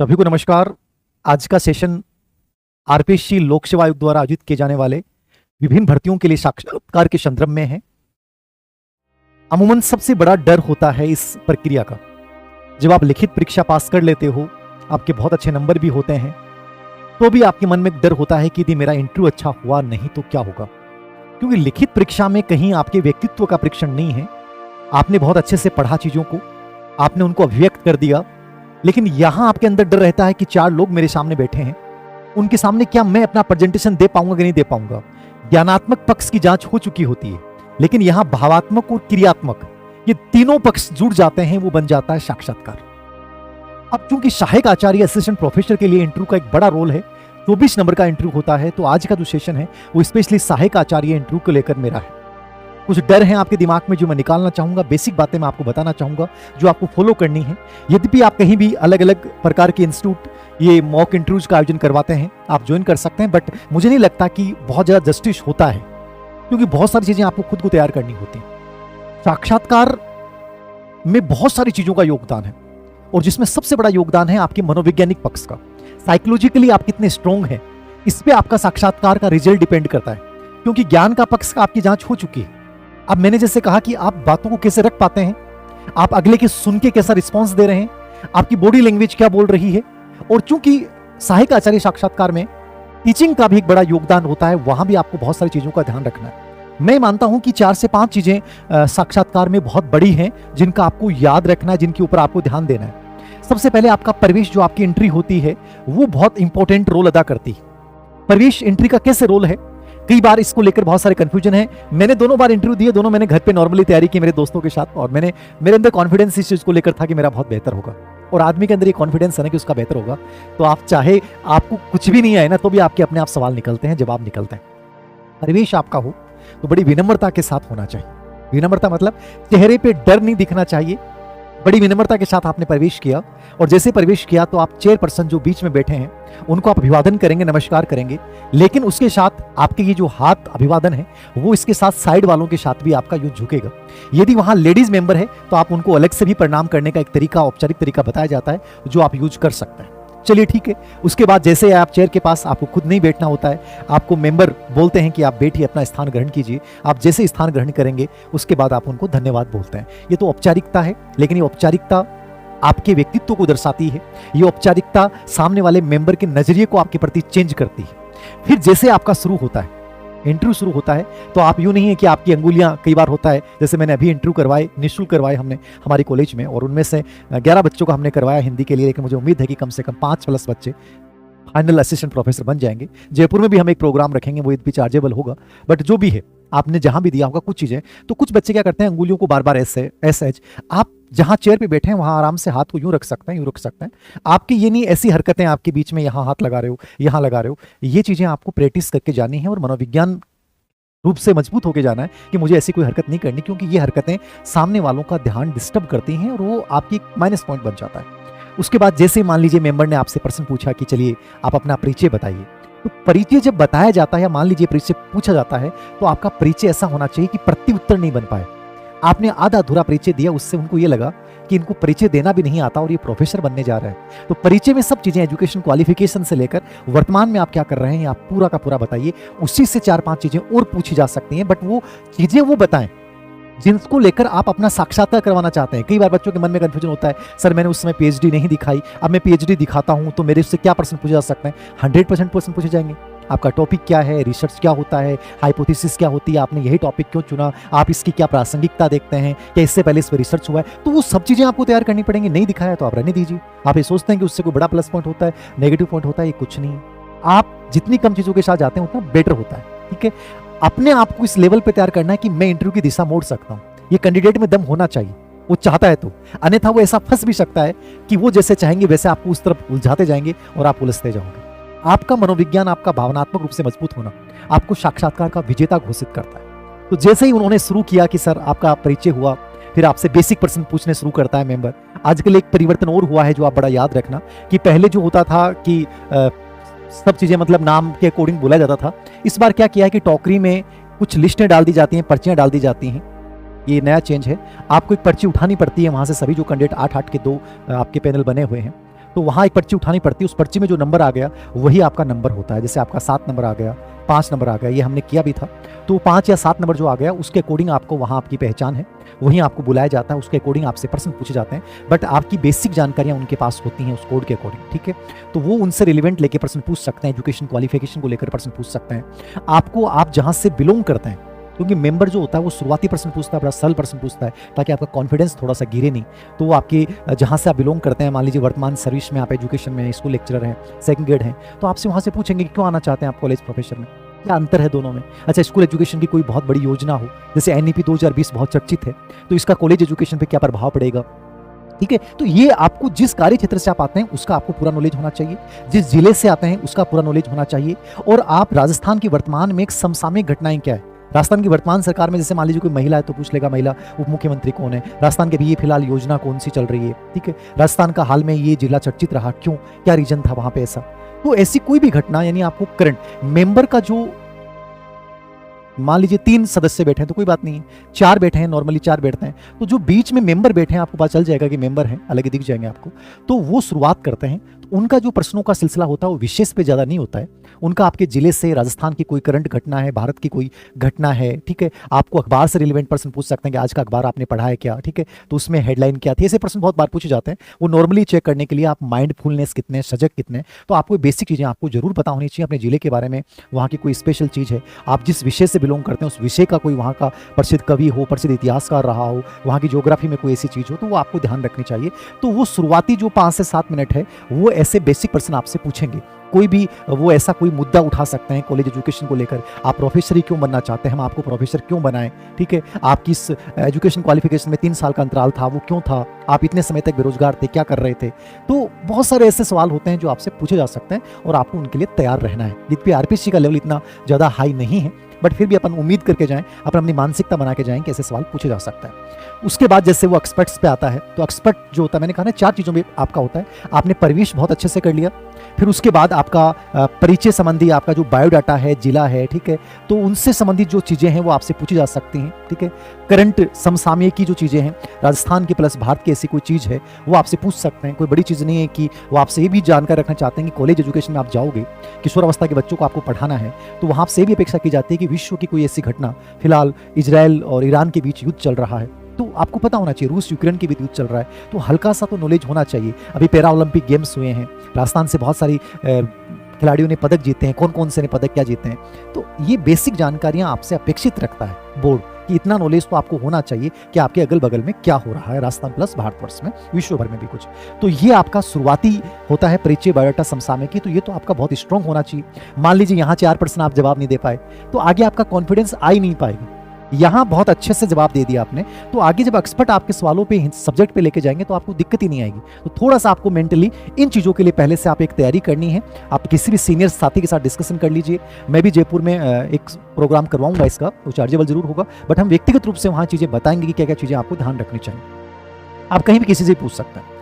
सभी को नमस्कार। आज का सेशन आरपीएससी लोक सेवा आयोग द्वारा आयोजित किए जाने वाले विभिन्न भर्तियों के लिए साक्षात्कार के संदर्भ में है। अमूमन सबसे बड़ा डर होता है इस प्रक्रिया का। जब आप लिखित परीक्षा पास कर लेते हो, आपके बहुत अच्छे नंबर भी होते हैं, तो भी आपके मन में एक डर होता है कि यदि मेरा इंटरव्यू अच्छा हुआ नहीं तो क्या होगा। क्योंकि लिखित परीक्षा में कहीं आपके व्यक्तित्व का परीक्षण नहीं है। आपने बहुत अच्छे से पढ़ा चीजों को, आपने उनको अभिव्यक्त कर दिया, लेकिन यहां आपके अंदर डर रहता है कि 4 लोग मेरे सामने बैठे हैं, उनके सामने क्या मैं अपना प्रेजेंटेशन दे पाऊंगा कि नहीं दे पाऊंगा। ज्ञानात्मक पक्ष की जांच हो चुकी होती है, लेकिन यहां भावात्मक और क्रियात्मक ये तीनों पक्ष जुड़ जाते हैं, वो बन जाता है साक्षात्कार। अब चूंकि सहायक आचार्य असिस्टेंट प्रोफेसर के लिए इंटरव्यू का एक बड़ा रोल है, 24 नंबर का इंटरव्यू होता है, तो आज का जो सेशन है वो स्पेशली सहायक आचार्य इंटरव्यू को लेकर मेरा है। कुछ डर हैं आपके दिमाग में जो मैं निकालना चाहूंगा, बेसिक बातें मैं आपको बताना चाहूंगा जो आपको फॉलो करनी है। यद्यपि आप कहीं भी अलग अलग प्रकार के इंस्टीट्यूट ये मॉक इंटरव्यूज का आयोजन करवाते हैं, आप ज्वाइन कर सकते हैं, बट मुझे नहीं लगता कि बहुत ज्यादा जस्टिस होता है, क्योंकि बहुत सारी चीजें आपको खुद को तैयार करनी होती हैं। साक्षात्कार में बहुत सारी चीजों का योगदान है, और जिसमें सबसे बड़ा योगदान है आपके मनोवैज्ञानिक पक्ष का। साइकोलॉजिकली आप कितने स्ट्रांग हैं, इस पे आपका साक्षात्कार का रिजल्ट डिपेंड करता है, क्योंकि ज्ञान का पक्ष का आपकी जांच हो चुकी है। अब मैंने जैसे कहा कि आप बातों को कैसे रख पाते हैं, आप अगले के सुन के कैसा रिस्पॉन्स दे रहे हैं, आपकी बॉडी लैंग्वेज क्या बोल रही है। और चूंकि सहायक आचार्य साक्षात्कार में टीचिंग का भी एक बड़ा योगदान होता है, वहां भी आपको बहुत सारी चीजों का ध्यान रखना है। मैं मानता हूं कि 4 से 5 चीजें साक्षात्कार में बहुत बड़ी हैं, जिनका आपको याद रखना है, जिनके ऊपर आपको ध्यान देना है। सबसे पहले आपका परिवेश, जो आपकी एंट्री होती है, वो बहुत इंपॉर्टेंट रोल अदा करती है। परिवेश एंट्री का कैसे रोल है, कई बार इसको लेकर बहुत सारे कंफ्यूजन है। मैंने दोनों बार इंटरव्यू दिए, दोनों मैंने घर पे नॉर्मली तैयारी की मेरे दोस्तों के साथ, और मेरे अंदर कॉन्फिडेंस इस चीज को लेकर था कि मेरा बहुत बेहतर होगा। और आदमी के अंदर ये कॉन्फिडेंस है ना कि उसका बेहतर होगा, तो आप चाहे आपको कुछ भी नहीं आए ना, तो भी आपके अपने आप सवाल निकलते हैं, जवाब निकलते हैं। परिवेश आपका हो तो बड़ी विनम्रता के साथ होना चाहिए। विनम्रता मतलब चेहरे पे डर नहीं दिखना चाहिए। बड़ी विनम्रता के साथ आपने प्रवेश किया, और जैसे प्रवेश किया तो आप चेयरपर्सन जो बीच में बैठे हैं उनको आप अभिवादन करेंगे, नमस्कार करेंगे, लेकिन उसके साथ आपके ये जो हाथ अभिवादन है वो इसके साथ साइड वालों के साथ भी आपका यूं झुकेगा। यदि वहां लेडीज मेंबर है तो आप उनको अलग से भी प्रणाम करने का एक तरीका, औपचारिक तरीका बताया जाता है, जो आप यूज कर सकते हैं। चलिए ठीक है। उसके बाद जैसे आप चेयर के पास, आपको खुद नहीं बैठना होता है, आपको मेंबर बोलते हैं कि आप बैठिए, अपना स्थान ग्रहण कीजिए। आप जैसे स्थान ग्रहण करेंगे उसके बाद आप उनको धन्यवाद बोलते हैं। ये तो औपचारिकता है, लेकिन ये औपचारिकता आपके व्यक्तित्व को दर्शाती है। ये औपचारिकता सामने वाले मेंबर के नजरिए को आपके प्रति चेंज करती है। फिर जैसे आपका शुरू होता है, इंटरव्यू शुरू होता है, तो आप यूं नहीं है कि आपकी अंगुलियां, कई बार होता है, जैसे मैंने अभी इंटरव्यू करवाए, निःशुल्क करवाए हमने हमारी कॉलेज में, और उनमें से 11 बच्चों का हमने करवाया हिंदी के लिए, लेकिन मुझे उम्मीद है कि कम से कम 5+ बच्चे फाइनल असिस्टेंट प्रोफेसर बन जाएंगे। जयपुर में भी हम एक प्रोग्राम रखेंगे, वो भी चार्जेबल होगा, बट जो भी है आपने जहां भी दिया होगा कुछ चीजें, तो कुछ बच्चे क्या करते हैं, अंगुलियों को बार बार ऐसे ऐसे। आप जहां चेयर पे बैठे हैं वहां आराम से हाथ को यूं रख सकते हैं, यूं रख सकते हैं। आपकी ये नहीं ऐसी हरकतें आपके बीच में, यहां हाथ लगा रहे हो, यहां लगा रहे हो, ये चीजें आपको प्रैक्टिस करके जानी है, और मनोविज्ञान रूप से मजबूत होकर जाना है कि मुझे ऐसी कोई हरकत नहीं करनी, क्योंकि ये हरकतें सामने वालों का ध्यान डिस्टर्ब करती हैं और वो आपकी माइनस पॉइंट बन जाता है। उसके बाद जैसे मान लीजिए मेंबर ने आपसे प्रश्न पूछा कि चलिए आप अपना परिचय बताइए, तो परिचय जब बताया जाता है, या मान लीजिए परिचय पूछा जाता है, तो आपका परिचय ऐसा होना चाहिए कि प्रत्युत्तर नहीं बन पाए। आपने आधा अधूरा परिचय दिया, उससे उनको ये लगा कि इनको परिचय देना भी नहीं आता और ये प्रोफेसर बनने जा रहा है। तो परिचय में सब चीजें, एजुकेशन क्वालिफिकेशन से लेकर वर्तमान में आप क्या कर रहे हैं, आप पूरा का पूरा बताइए। उसी से 4-5 चीजें और पूछी जा सकती हैं, बट वो चीजें वो बताएं जिनको लेकर आप अपना साक्षात्कार करवाना चाहते हैं। कई बार बच्चों के मन में कंफ्यूजन होता है, सर मैंने उस समय पीएचडी नहीं दिखाई, अब मैं पीएचडी दिखाता हूं तो मेरे से क्या प्रश्न पूछे जा सकते हैं। 100% प्रश्न पूछे जाएंगे। आपका टॉपिक क्या है, रिसर्च क्या होता है, हाइपोथेसिस क्या होती है, आपने यही टॉपिक क्यों चुना, आप इसकी क्या प्रासंगिकता देखते हैं, क्या इससे पहले इस पर रिसर्च हुआ है, तो वो सब चीजें आपको तैयार करनी पड़ेंगी। नहीं दिखाया तो आप रहने दीजिए। आप ये सोचते हैं कि उससे कोई बड़ा प्लस पॉइंट होता है, नेगेटिव पॉइंट होता है, ये कुछ नहीं। आप जितनी कम चीजों के साथ जाते हैं उतना बेटर होता है। ठीक है, अपने आप को इस लेवल पे तैयार करना है कि मैं इंटरव्यू की दिशा मोड़ सकता हूं। ये कैंडिडेट में दम होना चाहिए, वो चाहता है तो, अन्यथा वो ऐसा फंस भी सकता है कि वो जैसे चाहेंगे वैसे आपको उस तरफ उलझाते जाएंगे और आप उलझते जाओगे। आपका मनोविज्ञान, आपका भावनात्मक रूप से मजबूत होना आपको साक्षात्कार का विजेता घोषित करता है। तो जैसे ही उन्होंने शुरू किया कि सर आपका परिचय हुआ, फिर आपसे बेसिक प्रश्न पूछने शुरू करता है मेंबर। आजकल एक परिवर्तन और हुआ है जो आप बड़ा याद रखना, कि पहले जो होता था कि सब चीजें मतलब नाम के अकॉर्डिंग बोला जाता था, इस बार क्या किया है कि टोकरी में कुछ लिस्टें डाल दी जाती हैं, पर्चियां डाल दी जाती हैं। ये नया चेंज है। आपको एक पर्ची उठानी पड़ती है वहां से, सभी जो कैंडिडेट 8-8 के 2 आपके पैनल बने हुए हैं, तो वहां एक पर्ची उठानी पड़ती है, उस पर्ची में जो नंबर आ गया वही आपका नंबर होता है। जैसे आपका 7 नंबर आ गया, 5 नंबर आ गया, ये हमने किया भी था। तो 5 या 7 नंबर जो आ गया उसके अकॉर्डिंग आपको वहां आपकी पहचान है, वहीं आपको बुलाया जाता है, उसके अकॉर्डिंग आपसे प्रश्न पूछे जाते हैं। बट आपकी बेसिक जानकारियां उनके पास होती हैं उस कोड के अकॉर्डिंग, ठीक है। तो वो उनसे रिलेवेंट लेके प्रश्न पूछ सकते हैं, एजुकेशन क्वालिफिकेशन को लेकर प्रश्न पूछ सकते हैं आपको, आप जहां से बिलोंग करते हैं। क्योंकि मेंबर जो होता है वो शुरुआती प्रश्न पूछता है, बड़ा सरल प्रश्न पूछता है ताकि आपका कॉन्फिडेंस थोड़ा सा गिरे नहीं। तो वो आपके जहाँ से आप बिलोंग करते हैं, मान लीजिए वर्तमान सर्विस में आप एजुकेशन में स्कूल लेक्चरर हैं, सेकंड ग्रेड हैं, तो आपसे वहाँ से पूछेंगे कि क्यों आना चाहते हैं आप कॉलेज प्रोफेसर में, क्या अंतर है दोनों में। अच्छा, स्कूल एजुकेशन की कोई बहुत बड़ी योजना हो, जैसे एनईपी 2020 बहुत चर्चित है, तो इसका कॉलेज एजुकेशन पे क्या प्रभाव पड़ेगा, ठीक है। तो ये आपको जिस कार्य क्षेत्र से आप आते हैं उसका आपको पूरा नॉलेज होना चाहिए, जिस जिले से आते हैं उसका पूरा नॉलेज होना चाहिए, और आप राजस्थान की वर्तमान में एक समसामयिक घटनाएं क्या है। राजस्थान की वर्तमान सरकार में जैसे मान लीजिए कोई महिला है तो पूछ लेगा महिला उप मुख्यमंत्री कौन है, राजस्थान के भी ये फिलहाल योजना कौन सी चल रही है, ठीक है। राजस्थान का हाल में ये जिला चर्चित रहा, क्यों, क्या रीजन था वहां पे ऐसा। तो ऐसी कोई भी घटना, यानी आपको करंट मेंबर का जो, मान लीजिए 3 सदस्य बैठे हैं तो कोई बात नहीं है, 4 बैठे हैं, नॉर्मली 4 बैठते हैं, तो जो बीच में मेंबर बैठे हैं आपको पता चल जाएगा कि मेंबर हैं, अलग ही दिख जाएंगे आपको। तो वो शुरुआत करते हैं, तो उनका जो प्रश्नों का सिलसिला होता है वो विशेष पे ज़्यादा नहीं होता है, उनका आपके जिले से, राजस्थान की कोई करंट घटना है, भारत की कोई घटना है, ठीक है। आपको अखबार से रिलेवेंट प्रश्न पूछ सकते हैं कि आज का अखबार आपने पढ़ा है क्या, ठीक है, तो उसमें हेडलाइन क्या थी, ऐसे प्रश्न बहुत बार पूछे जाते हैं। वो नॉर्मली चेक करने के लिए आप माइंडफुलनेस कितने, सजग कितने, तो आपको बेसिक चीज़ें आपको जरूर पता होनी चाहिए अपने जिले के बारे में, वहाँ की कोई स्पेशल चीज़ है, आप जिस विषय से बिलोंग करते हैं उस विषय का कोई वहाँ का प्रसिद्ध कवि हो, प्रसिद्ध इतिहासकार रहा हो, वहाँ की ज्योग्राफी में कोई ऐसी चीज़ हो, तो वो आपको ध्यान रखनी चाहिए। तो वो शुरुआती जो 5 से 7 मिनट है वो ऐसे बेसिक प्रश्न आपसे पूछेंगे। कोई भी वो ऐसा कोई मुद्दा उठा सकते हैं कॉलेज एजुकेशन को लेकर, आप प्रोफेसर ही क्यों बनना चाहते हैं, हम आपको प्रोफेसर क्यों बनाएं, ठीक है, आपकी इस एजुकेशन क्वालिफिकेशन में 3 साल का अंतराल था, वो क्यों था, आप इतने समय तक बेरोजगार थे, क्या कर रहे थे। तो बहुत सारे ऐसे सवाल होते हैं जो आपसे पूछे जा सकते हैं और आपको उनके लिए तैयार रहना है। यद्यपि आरपीएससी का लेवल इतना ज़्यादा हाई नहीं है, बट फिर भी अपन उम्मीद करके जाएं, अपन अपनी मानसिकता बना के जाएं कि ऐसे सवाल पूछे जा सकता है। उसके बाद जैसे वो एक्सपर्ट्स पे आता है, तो एक्सपर्ट जो होता है, मैंने कहा ना 4 चीज़ों में आपका होता है। आपने परिवेश बहुत अच्छे से कर लिया, फिर उसके बाद आपका परिचय संबंधी आपका जो बायोडाटा है, जिला है, ठीक है, तो उनसे संबंधित जो चीज़ें हैं वो आपसे पूछी जा सकती हैं, ठीक है। करंट समसामयिक की जो चीज़ें हैं, राजस्थान की प्लस भारत की ऐसी कोई चीज़ है वो आपसे पूछ सकते हैं। कोई बड़ी चीज़ नहीं है कि वो आपसे ये भी जानकारी रखना चाहते हैं कि कॉलेज एजुकेशन में आप जाओगे, किशोरावस्था के बच्चों को आपको पढ़ाना है, तो वहाँ आपसे भी अपेक्षा की जाती है कि विश्व की कोई ऐसी घटना, फिलहाल इजराइल और ईरान के बीच युद्ध चल रहा है, तो आपको पता होना चाहिए, रूस यूक्रेन के भी युद्ध चल रहा है, तो हल्का सा तो नॉलेज होना चाहिए। अभी पैरा ओलंपिक गेम्स हुए हैं, राजस्थान से बहुत सारी खिलाड़ियों ने पदक जीते हैं, कौन कौन से ने पदक क्या जीते हैं, तो ये बेसिक जानकारियां आपसे अपेक्षित रखता है बोर्ड कि इतना नॉलेज तो आपको होना चाहिए कि आपके अगल बगल में क्या हो रहा है, राजस्थान प्लस भारतवर्ष में, विश्व भर में भी कुछ। तो ये आपका शुरुआती होता है परिचय, बायोडाटा, समसामयिक की, तो ये तो आपका बहुत स्ट्रांग होना चाहिए। मान लीजिए यहाँ 4% आप जवाब नहीं दे पाए तो आगे आपका कॉन्फिडेंस आ ही नहीं पाएगा। यहाँ बहुत अच्छे से जवाब दे दिया आपने, तो आगे जब एक्सपर्ट आपके सवालों पे, सब्जेक्ट पे लेके जाएंगे तो आपको दिक्कत ही नहीं आएगी। तो थोड़ा सा आपको मेंटली इन चीज़ों के लिए पहले से आप एक तैयारी करनी है। आप किसी भी सीनियर साथी के साथ डिस्कशन कर लीजिए। मैं भी जयपुर में एक प्रोग्राम करवाऊंगा इसका, वो चार्जेबल जरूर होगा, बट हम व्यक्तिगत रूप से वहाँ चीज़ें बताएंगे कि क्या क्या चीज़ें आपको ध्यान रखनी चाहिए। आप कहीं भी किसी से पूछ सकते हैं।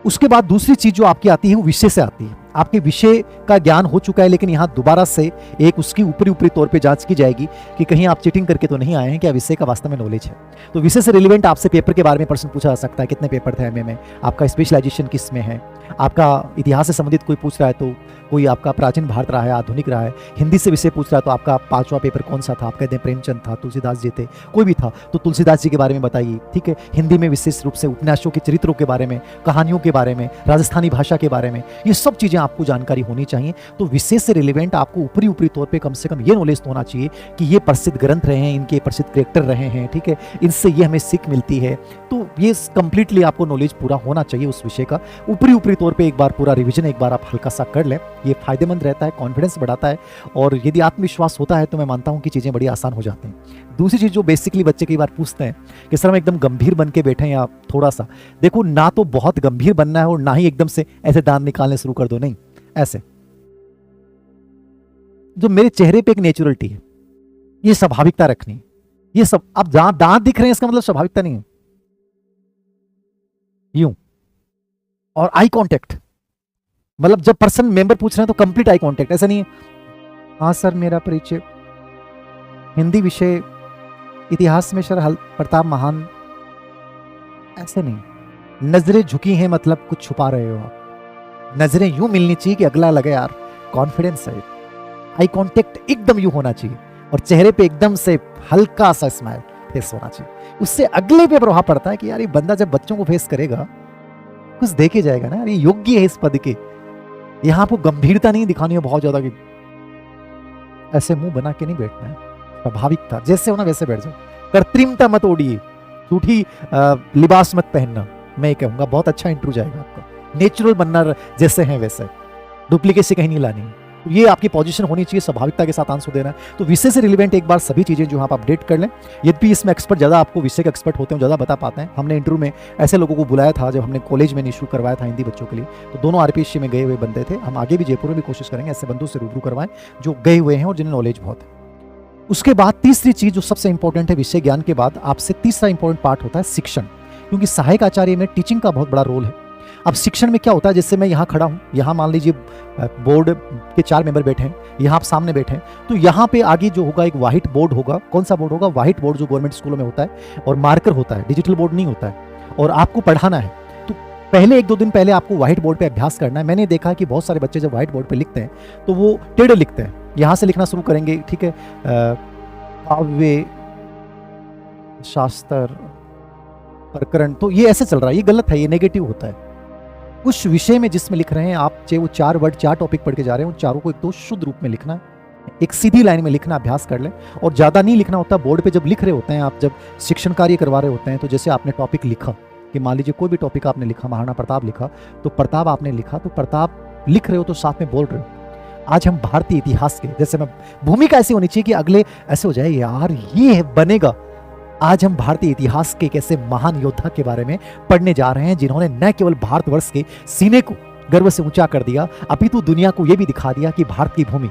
उसके बाद दूसरी चीज जो आपकी आती है वो विषय से आती है। आपके विषय का ज्ञान हो चुका है, लेकिन यहाँ दोबारा से एक उसकी ऊपरी ऊपरी तौर पे जांच की जाएगी कि कहीं आप चीटिंग करके तो नहीं आए हैं, क्या विषय का वास्तव में नॉलेज है। तो विषय से रिलेवेंट आपसे पेपर के बारे में प्रश्न पूछा जा सकता है, कितने पेपर थे एमए में, आपका स्पेशलाइजेशन किस में है, आपका इतिहास से संबंधित कोई पूछ रहा है तो कोई आपका प्राचीन भारत रहा है, आधुनिक रहा है, हिंदी से विषय पूछ रहा है तो आपका 5वां पेपर कौन सा था, आप कहते हैं प्रेमचंद था, तुलसीदास जी थे, कोई भी था तो तुलसीदास जी के बारे में बताइए, ठीक है। हिंदी में विशेष रूप से उपन्यासों के चरित्रों के बारे में, कहानियों के बारे में, राजस्थानी भाषा के बारे में, ये सब चीज़ें आपको जानकारी होनी चाहिए। तो विषय से रिलेवेंट आपको ऊपरी ऊपरी तौर पे कम से कम ये नॉलेज तो होना चाहिए कि ये प्रसिद्ध ग्रंथ रहे हैं, इनके प्रसिद्ध कैरेक्टर रहे हैं, ठीक है, इनसे ये हमें सीख मिलती है। तो ये कंप्लीटली आपको नॉलेज पूरा होना चाहिए उस विषय का। ऊपरी ऊपरी तौर पे एक बार पूरा रिवीजन एक बार आप हल्का सा कर लें, ये फायदेमंद रहता है, कॉन्फिडेंस बढ़ाता है, और यदि आत्मविश्वास होता है तो मैं मानता हूँ कि चीज़ें बड़ी आसान हो जाती हैं। दूसरी चीज़ जो बेसिकली बच्चे कई बार पूछते हैं कि सर हम एकदम गंभीर बन के बैठे हैं या थोड़ा सा, देखो ना तो बहुत गंभीर बनना है और ना ही एकदम से ऐसे दांत निकालने शुरू कर दो, नहीं, ऐसे जो मेरे चेहरे पे एक नेचुरलिटी है, ये स्वाभाविकता रखनी, ये सब अब दांत दिख रहे हैं इसका मतलब स्वाभाविकता नहीं है, यूं, और आई कांटेक्ट, मतलब जब पर्सन मेंबर पूछ रहे हैं तो कंप्लीट आई कांटेक्ट, ऐसा नहीं है हाँ सर मेरा परिचय हिंदी विषय इतिहास में सर प्रताप महान, ऐसे नहीं, नजरें झुकी हैं मतलब कुछ छुपा रहे हो आप, नजरें यूं मिलनी चाहिए कि अगला लगे यार कॉन्फिडेंस है, आई कांटेक्ट एकदम यूं होना चाहिए और चेहरे पे एकदम से हल्का सा स्माइल फेस होना चाहिए। उससे अगले पे प्रभाव पड़ता है कि यार ये बंदा जब बच्चों को फेस करेगा कुछ देखे जाएगा ना, यार ये योग्य है इस पद के। यहां आपको गंभीरता नहीं दिखानी है बहुत ज्यादा कि ऐसे मुंह बना के नहीं बैठना है, स्वाभाविकता जैसे होना वैसे बैठ जाओ। कृत्रिमता मत ओढ़िए, झूठी लिबास मत पहनना। मैं कहूंगा बहुत अच्छा इंटरव्यू जाएगा आपका, नेचुरल बनना जैसे हैं वैसे, डुप्लीकेसी कहीं नहीं लानी। तो ये आपकी पोजीशन होनी चाहिए, स्वाभाविकता के साथ आंसर देना है। तो विषय से रिलेवेंट एक बार सभी चीजें जो आप अपडेट कर लें। यद्यपि इसमें एक्सपर्ट ज्यादा आपको विषय के एक्सपर्ट होते हैं, ज्यादा बता पाते हैं। हमने इंटरव्यू में ऐसे लोगों को बुलाया था जब हमने कॉलेज में इशू करवाया था हिंदी बच्चों के लिए, तो दोनों आरपीएससी में गए हुए बंदे थे। हम आगे भी जयपुर में भी कोशिश करेंगे ऐसे बंदों से रूबरू करवाएं जो गए हुए हैं और जिन्हें नॉलेज बहुत है। उसके बाद तीसरी चीज जो सबसे इंपॉर्टेंट है, विषय ज्ञान के बाद आपसे तीसरा इंपॉर्टेंट पार्ट होता है शिक्षण, क्योंकि सहायक आचार्य में टीचिंग का बहुत बड़ा रोल है। अब शिक्षण में क्या होता है, जैसे मैं यहाँ खड़ा हूँ, यहाँ मान लीजिए बोर्ड के 4 मेंबर बैठे हैं, यहाँ आप सामने बैठे हैं, तो यहाँ पे आगे जो होगा एक व्हाइट बोर्ड होगा। कौन सा बोर्ड होगा? व्हाइट बोर्ड जो गवर्नमेंट स्कूलों में होता है, और मार्कर होता है, डिजिटल बोर्ड नहीं होता है। और आपको पढ़ाना है तो पहले 1-2 दिन पहले आपको व्हाइट बोर्ड पे अभ्यास करना है। मैंने देखा कि बहुत सारे बच्चे जब व्हाइट बोर्ड पे लिखते हैं तो वो टेढ़े लिखते हैं, यहाँ से लिखना शुरू करेंगे, ठीक है, काव्य शास्त्र प्रकरण, तो ये ऐसे चल रहा है, ये गलत है, ये नेगेटिव होता है। उस विषय में जिसमें लिख रहे हैं आप, चाहे वो 4 वर्ड 4 टॉपिक पढ़ के जा रहे हैं, उन चारों को एक तो शुद्ध रूप में लिखना है, एक सीधी लाइन में लिखना अभ्यास कर लें। और ज़्यादा नहीं लिखना होता। बोर्ड पे जब लिख रहे होते हैं आप, जब शिक्षण कार्य करवा रहे होते हैं, तो जैसे आपने टॉपिक लिखा कि मान लीजिए कोई भी टॉपिक आपने लिखा, महाराणा प्रताप लिखा, तो प्रताप आपने लिखा, तो प्रताप लिख रहे हो तो साथ में बोल रहे हो। आज हम भारतीय इतिहास के, जैसे मैं, भूमिका ऐसी होनी चाहिए कि अगले ऐसे हो जाए यार ये बनेगा। आज हम भारतीय इतिहास के एक ऐसे महान योद्धा के बारे में पढ़ने जा रहे हैं जिन्होंने न केवल भारतवर्ष के सीने को गर्व से ऊंचा कर दिया, अपितु दुनिया को यह भी दिखा दिया कि भारत की भूमि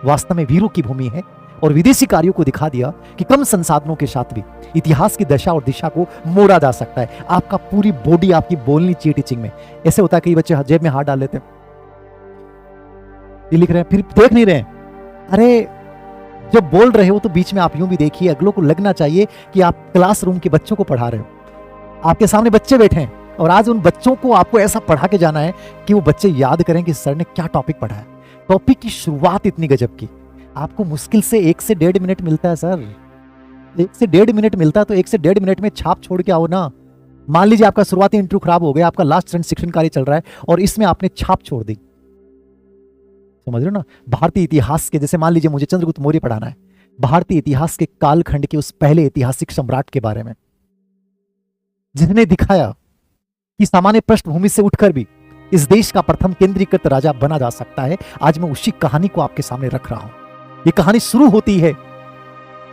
वास्तव में वीरों की भूमि है, और विदेशी कार्यों को दिखा दिया कि कम संसाधनों के साथ भी इतिहास की दशा और दिशा को मोड़ा जा सकता है। आपका पूरी बॉडी आपकी बोलनी चाहिए टीचिंग में। ऐसे होता है कई बच्चे जेब में हाथ डाल लेते हैं, ये लिख रहे हैं फिर देख नहीं रहे हैं। अरे जब बोल रहे हो तो बीच में आप यूं भी देखिए, अगलों को लगना चाहिए कि आप क्लासरूम के बच्चों को पढ़ा रहे हो। आपके सामने बच्चे बैठे हैं और आज उन बच्चों को आपको ऐसा पढ़ा के जाना है कि वो बच्चे याद करें कि सर ने क्या टॉपिक पढ़ा है। टॉपिक की शुरुआत इतनी गजब की, आपको मुश्किल से 1 से 1.5 मिनट मिलता है सर, 1 से 1.5 मिनट मिलता है, तो 1 से 1.5 मिनट में छाप छोड़ के आओ ना। मान लीजिए आपका शुरुआती इंटरव्यू खराब हो गया, आपका लास्ट चरण शिक्षण कार्य चल रहा है और इसमें आपने छाप छोड़ दी, समझ रहे हो ना। भारतीय इतिहास के, जैसे मान लीजिए मुझे चंद्रगुप्त मौर्य पढ़ाना है, भारतीय इतिहास के कालखंड के उस पहले ऐतिहासिक सम्राट के बारे में जिसने दिखाया कि सामान्य पृष्ठभूमि से उठकर भी इस देश का प्रथम केंद्रीकृत राजा बना जा सकता है। आज मैं उसी कहानी को आपके सामने रख रहा हूं। ये कहानी शुरू होती है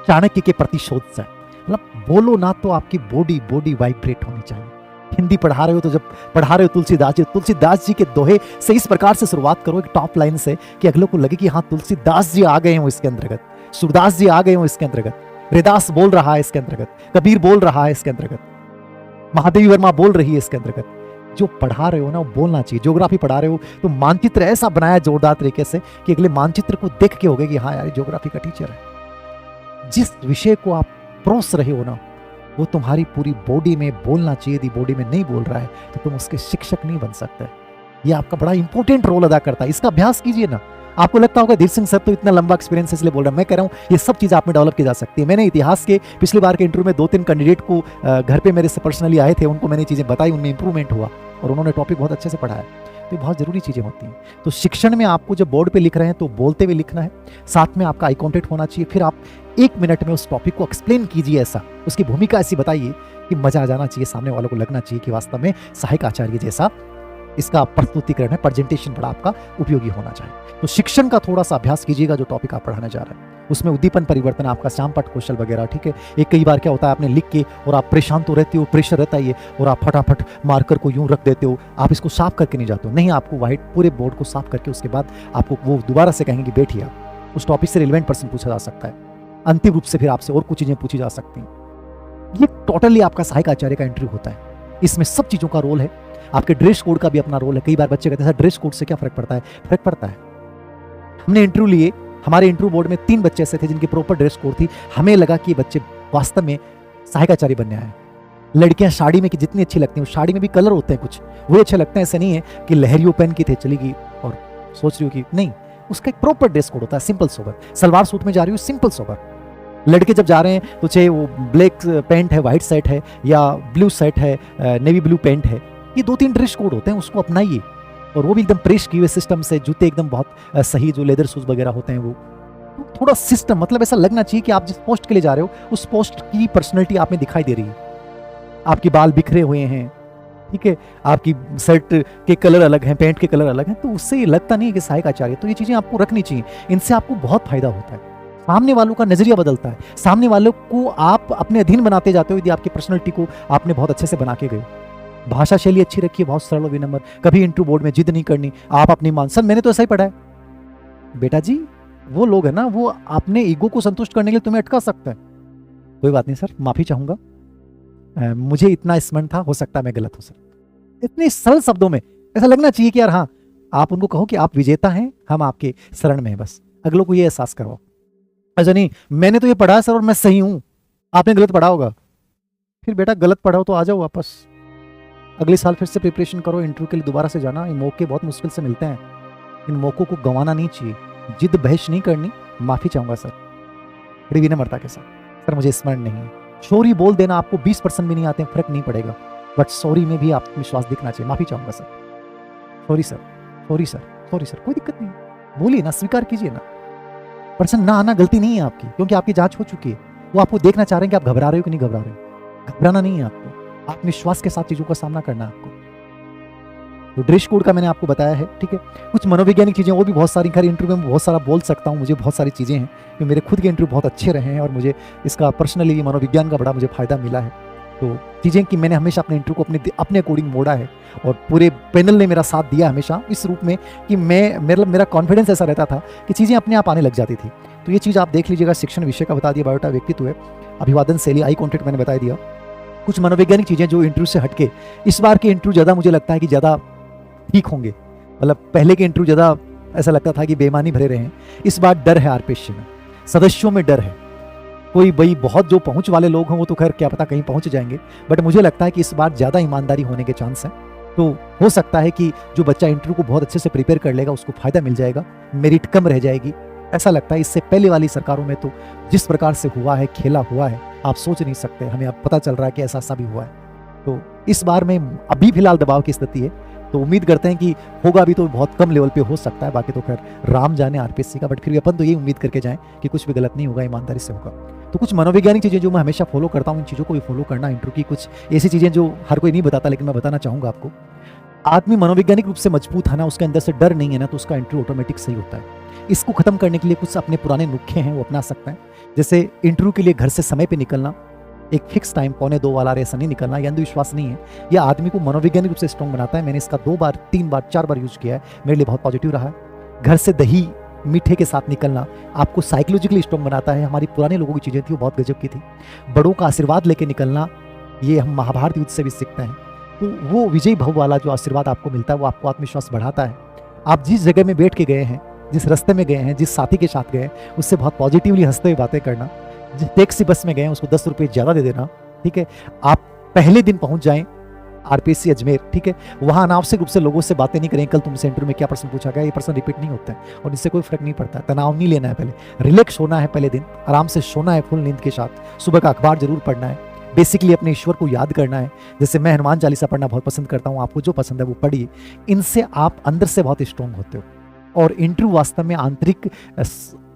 चाणक्य के प्रतिशोध से। मतलब बोलो ना तो आपकी बॉडी वाइब्रेट होनी चाहिए। हिंदी पढ़ा रहे हो तो जब पढ़ा रहे हो तुलसीदास जी के दोहे से इस प्रकार से शुरुआत करो, एक टॉप लाइन से, कि अगलों को लगे कि हाँ तुलसीदास जी आ गए हो इसके अंतर्गत, सूरदास जी आ गए हो इसके अंतर्गत, हरिदास बोल रहा है इसके अंतर्गत, कबीर बोल रहा है इसके अंतर्गत, महादेवी वर्मा बोल रही है इसके अंतर्गत। जो पढ़ा रहे हो ना वो बोलना चाहिए। ज्योग्राफी पढ़ा रहे हो तो मानचित्र ऐसा बनाया जोरदार तरीके से कि अगले मानचित्र को देख के हो गए कि हाँ यार ज्योग्राफी का टीचर है। जिस विषय को आप परोस रहे हो ना वो तुम्हारी पूरी बॉडी में बोलना चाहिए। यदि बॉडी में नहीं बोल रहा है तो तुम उसके शिक्षक नहीं बन सकते। ये आपका बड़ा इंपॉर्टेंट रोल अदा करता है। इसका अभ्यास कीजिए ना। आपको लगता होगा धीर सिंह सर तो इतना लंबा एक्सपीरियंस इसलिए बोल रहा हूं। मैं कह रहा हूं ये सब चीज आप में डेवलप की जा सकती है। मैंने इतिहास के पिछली बार के इंटरव्यू में 2-3 कैंडिडेट को घर पे मेरे से पर्सनली आए थे, उनको मैंने चीजें बताई, उनमें इंप्रूवमेंट हुआ और उन्होंने टॉपिक बहुत अच्छे से पढ़ाया। तो बहुत जरूरी चीजें होती हैं। तो शिक्षण में आपको जब बोर्ड पे लिख रहे हैं तो बोलते हुए लिखना है, साथ में आपका आई कॉन्टेक्ट होना चाहिए। फिर आप 1 मिनट में उस टॉपिक को एक्सप्लेन कीजिए, ऐसा उसकी भूमिका ऐसी बताइए कि मजा आ जाना चाहिए, सामने वालों को लगना चाहिए कि वास्तव में सहायक आचार्य जैसा इसका प्रस्तुतिकरण है, प्रेजेंटेशन बड़ा आपका उपयोगी होना चाहिए। तो शिक्षण का थोड़ा सा अभ्यास कीजिएगा जो टॉपिक आप पढ़ाने जा रहे हैं। उसमें उद्दीपन परिवर्तन, आपका श्यामपट्ट कौशल वगैरह, ठीक है। एक कई बार क्या होता है आपने लिख के और आप परेशान तो रहते हो, प्रेशर रहता है ये, और आप फटाफट मार्कर को यूं रख देते हो, आप इसको साफ करके नहीं जाते हो। नहीं, आपको व्हाइट पूरे बोर्ड को साफ करके उसके बाद आपको वो दोबारा से कहेंगे बैठिए, आप उस टॉपिक से रिलेवेंट पर्सन पूछा जा सकता है। अंतिम रूप से फिर आपसे और कुछ चीजें पूछी जा सकती हैं। ये टोटली आपका सहायक आचार्य का इंटरव्यू होता है। इसमें सब चीजों का रोल है। आपके ड्रेस कोड का भी अपना रोल है। कई बार बच्चे कहते हैं सर ड्रेस कोड से क्या फर्क पड़ता है? फर्क पड़ता है। हमने इंटरव्यू लिए, हमारे इंटरव्यू बोर्ड में 3 बच्चे ऐसे थे जिनकी प्रॉपर ड्रेस कोड थी। हमें लगा कि ये बच्चे वास्तव में सहायक आचार्य बनने आए। लड़कियां साड़ी में कि जितनी अच्छी लगती हैं, साड़ी में भी कलर होते हैं कुछ, वो अच्छे लगते हैं। ऐसे नहीं है कि लहरियों पहन के थे चली गई और सोच रही हो कि नहीं, उसका एक प्रॉपर ड्रेस कोड होता है, सिंपल सोबर। सलवार सूट में जा रही हो, सिंपल सोबर। लड़के जब जा रहे हैं तो चाहे वो ब्लैक पैंट है, व्हाइट शर्ट है, या ब्लू शर्ट है, नेवी ब्लू पैंट है, ये 2-3 ड्रेस कोड होते हैं, उसको अपनाइए। और वो भी एकदम प्रेस किए हुए सिस्टम से, जूते एकदम बहुत सही, जो लेदर शूज वगैरह होते हैं वो। तो थोड़ा सिस्टम, मतलब ऐसा लगना चाहिए कि आप जिस पोस्ट के लिए जा रहे हो उस पोस्ट की पर्सनैलिटी आप में दिखाई दे रही है। आपके बाल बिखरे हुए हैं, ठीक है, आपकी शर्ट के कलर अलग हैं, पैंट के कलर अलग हैं, तो उससे लगता नहीं है कि सहायक आचार्य। तो ये चीजें आपको रखनी चाहिए, इनसे आपको बहुत फायदा होता है। सामने वालों का नजरिया बदलता है, सामने वालों को आप अपने अधीन बनाते जाते हो यदि आपकी पर्सनैलिटी को आपने बहुत अच्छे से बना के गए। भाषा शैली अच्छी रखिए, बहुत सरल और विनम्र, कभी इंटरव्यू बोर्ड में जिद नहीं करनी, आप अपनी मान। सर मैंने तो ऐसा ही पढ़ा है। बेटा जी, वो लोग है ना, वो अपने ईगो को संतुष्ट करने के लिए तुम्हें अटका सकते हैं। कोई बात नहीं सर, माफी चाहूंगा, मुझे इतना स्मरण था, हो सकता है मैं गलत हूं सर। इतने सरल शब्दों में ऐसा लगना चाहिए कि यार हाँ, आप उनको कहो कि आप विजेता हैं, हम आपके शरण में हैं, बस अगलों को ये एहसास करवाओ। ऐसा नहीं मैंने तो ये पढ़ा है सर और मैं सही हूं, आपने गलत पढ़ा होगा। फिर बेटा गलत पढ़ाओ तो आ जाओ वापस, अगले साल फिर से प्रिपरेशन करो, इंटरव्यू के लिए दोबारा से जाना। ये मौके बहुत मुश्किल से मिलते हैं, इन मौकों को गंवाना नहीं चाहिए। जिद बहस नहीं करनी। माफी चाहूंगा सर, बड़ी विनम्रता के साथ, सर मुझे स्मरण नहीं है। सॉरी बोल देना, आपको 20% भी नहीं आते हैं, फर्क नहीं पड़ेगा, बट सॉरी में भी आत्मविश्वास दिखना चाहिए। माफी चाहूंगा sir, sorry sir, sorry sir, sorry sir, कोई दिक्कत नहीं, बोलिए ना, स्वीकार कीजिए ना। पर्सन ना आना गलती नहीं है आपकी, क्योंकि आपकी जांच हो चुकी है। वो आपको देखना चाह रहे हैं कि आप घबरा रहे हो कि नहीं घबरा रहे हो। घबराना नहीं है आपको, आत्मविश्वास के साथ चीजों का सामना करना है आपको। तो ड्रेस कोड का मैंने आपको बताया है, ठीक है। कुछ मनोवैज्ञानिक चीजें और भी बहुत सारी, खैर इंटरव्यू में बहुत सारा बोल सकता हूँ, मुझे बहुत सारी चीजें हैं कि मेरे खुद के इंटरव्यू बहुत अच्छे रहे हैं और मुझे इसका पर्सनली मनोविज्ञान का बड़ा मुझे फायदा मिला है। तो चीजें कि मैंने हमेशा अपने इंटरव्यू को अपने अकॉर्डिंग मोड़ा है और पूरे पैनल ने मेरा साथ दिया हमेशा इस रूप में कि मेरा कॉन्फिडेंस ऐसा रहता था कि चीजें अपने आप आने लग जाती थी। तो ये चीज आप देख लीजिएगा, शिक्षण विषय का बता दिया, बायोटा व्यक्तित्व है, अभिवादन शैली, आई कॉन्टेक्ट मैंने बता दिया। कुछ मनोवैज्ञानिक चीजें जो इंटरव्यू से हटके, इस बार के इंटरव्यू ज्यादा मुझे लगता है कि ज्यादा ठीक होंगे, मतलब पहले के इंटरव्यू ज्यादा ऐसा लगता था कि बेईमानी भरे रहे हैं। इस बार डर है आरपीएससी में, सदस्यों में डर है। कोई भाई बहुत जो पहुंच वाले लोग हैं वो तो खैर क्या पता कहीं पहुंच जाएंगे, बट मुझे लगता है कि इस बार ज्यादा ईमानदारी होने के चांस हैं। तो हो सकता है कि जो बच्चा इंटरव्यू को बहुत अच्छे से प्रिपेयर कर लेगा उसको फायदा मिल जाएगा, मेरिट कम रह जाएगी, ऐसा लगता है। इससे पहले वाली सरकारों में तो जिस प्रकार से हुआ है, खेला हुआ है, आप सोच नहीं सकते। हमें अब पता चल रहा है कि ऐसा सा भी हुआ है। तो इस बार में अभी फिलहाल दबाव की स्थिति है, तो उम्मीद करते हैं कि होगा भी तो बहुत कम लेवल पे हो सकता है, बाकी तो खैर राम जाने आरपीएससी का, बट फिर भी अपन तो ये उम्मीद करके जाएं कि कुछ भी गलत नहीं होगा, ईमानदारी से होगा। तो कुछ मनोवैज्ञानिक चीजें जो मैं हमेशा फॉलो करता हूँ, इन चीजों को भी फॉलो करना। इंटरव्यू की कुछ ऐसी चीजें जो हर कोई नहीं बताता, लेकिन मैं बताना चाहूंगा आपको। आदमी मनोवैज्ञानिक रूप से मजबूत है ना, उसके अंदर से डर नहीं है ना, तो उसका इंटरव्यू ऑटोमेटिक सही होता है। इसको खत्म करने के लिए कुछ अपने पुराने नुस्खे हैं वो अपना सकते हैं, जैसे इंटरव्यू के लिए घर से समय पे निकलना, एक फिक्स टाइम 2:45 वाला ऐसा नहीं निकलना। ये अंधविश्वास नहीं है, यह आदमी को मनोवैज्ञानिक रूप से स्ट्रॉन्ग बनाता है। मैंने इसका 2 बार 3 बार 4 बार यूज किया है, मेरे लिए बहुत पॉजिटिव रहा है। घर से दही मीठे के साथ निकलना आपको साइकोलॉजिकली स्ट्रॉन्ग बनाता है। हमारी पुराने लोगों की चीजें थी वो बहुत गजब की थी। बड़ों का आशीर्वाद लेके निकलना, ये हम महाभारत युद्ध से भी सीखते हैं। तो वो विजय भव वाला जो आशीर्वाद आपको मिलता है वो आपको आत्मविश्वास बढ़ाता है। आप जिस जगह में बैठ के गए हैं, जिस रास्ते में गए हैं, जिस साथी के साथ गए हैं, उससे बहुत पॉजिटिवली हंसते हुए बातें करना। जिस टैक्सी बस में गए हैं उसको 10 रुपये ज़्यादा दे देना, ठीक है। आप पहले दिन पहुंच जाएं आरपीएससी अजमेर, ठीक है, वहां अनावश्यक रूप से लोगों से बातें नहीं करें। कल तुमसे इंटरव्यू में क्या प्रश्न पूछा गया, ये प्रश्न रिपीट नहीं होते हैं और इससे कोई फर्क नहीं पड़ता। तनाव नहीं लेना है, पहले रिलैक्स होना है, पहले दिन आराम से सोना है फुल नींद के साथ। सुबह का अखबार जरूर पढ़ना है, बेसिकली अपने ईश्वर को याद करना है। जैसे मैं हनुमान चालीसा पढ़ना बहुत पसंद करता हूँ, आपको जो पसंद है वो पढ़िए। इनसे आप अंदर से बहुत स्ट्रांग होते हो और इंटरव्यू वास्तव में आंतरिक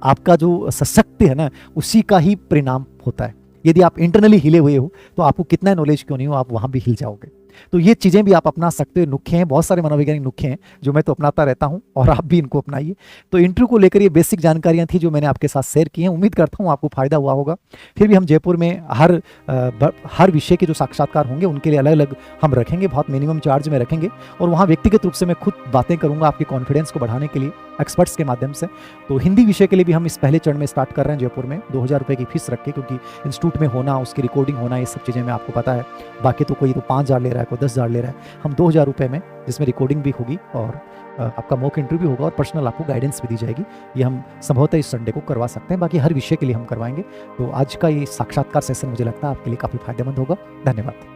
आपका जो सशक्त है ना, उसी का ही परिणाम होता है। यदि आप इंटरनली हिले हुए हो तो आपको कितना नॉलेज क्यों नहीं हो, आप वहां भी हिल जाओगे। तो ये चीजें भी आप अपना सकते हो। नुस्खे हैं, बहुत सारे मनोवैज्ञानिक नुस्खे हैं जो मैं तो अपनाता रहता हूं और आप भी इनको अपनाइए। तो इंटरव्यू को लेकर ये बेसिक जानकारियां थी जो मैंने आपके साथ शेयर की हैं। उम्मीद करता हूं आपको फायदा हुआ होगा। फिर भी हम जयपुर में हर विषय के जो साक्षात्कार होंगे उनके लिए अलग अलग हम रखेंगे, बहुत मिनिमम चार्ज में रखेंगे और वहाँ व्यक्तिगत रूप से मैं खुद बातें करूंगा आपके कॉन्फिडेंस को बढ़ाने के लिए एक्सपर्ट्स के माध्यम से। तो हिंदी विषय के लिए भी हम इस पहले चरण में स्टार्ट कर रहे हैं जयपुर में 2000 रुपये की फीस रख के, क्योंकि इंस्टीट्यूट में होना, उसकी रिकॉर्डिंग होना, ये सब चीज़ें मैं आपको पता है। बाकी तो कोई तो 5000 ले रहा है, कोई 10,000 ले रहा है। हम 2000 रुपये में, जिसमें रिकॉर्डिंग भी होगी और आपका मॉक इंटरव्यू होगा और पर्सनल आपको गाइडेंस भी दी जाएगी। ये हम संभवतः इस संडे को करवा सकते हैं, बाकी हर विषय के लिए हम करवाएंगे। तो आज का ये साक्षात्कार सेशन मुझे लगता है आपके लिए काफ़ी फायदेमंद होगा। धन्यवाद।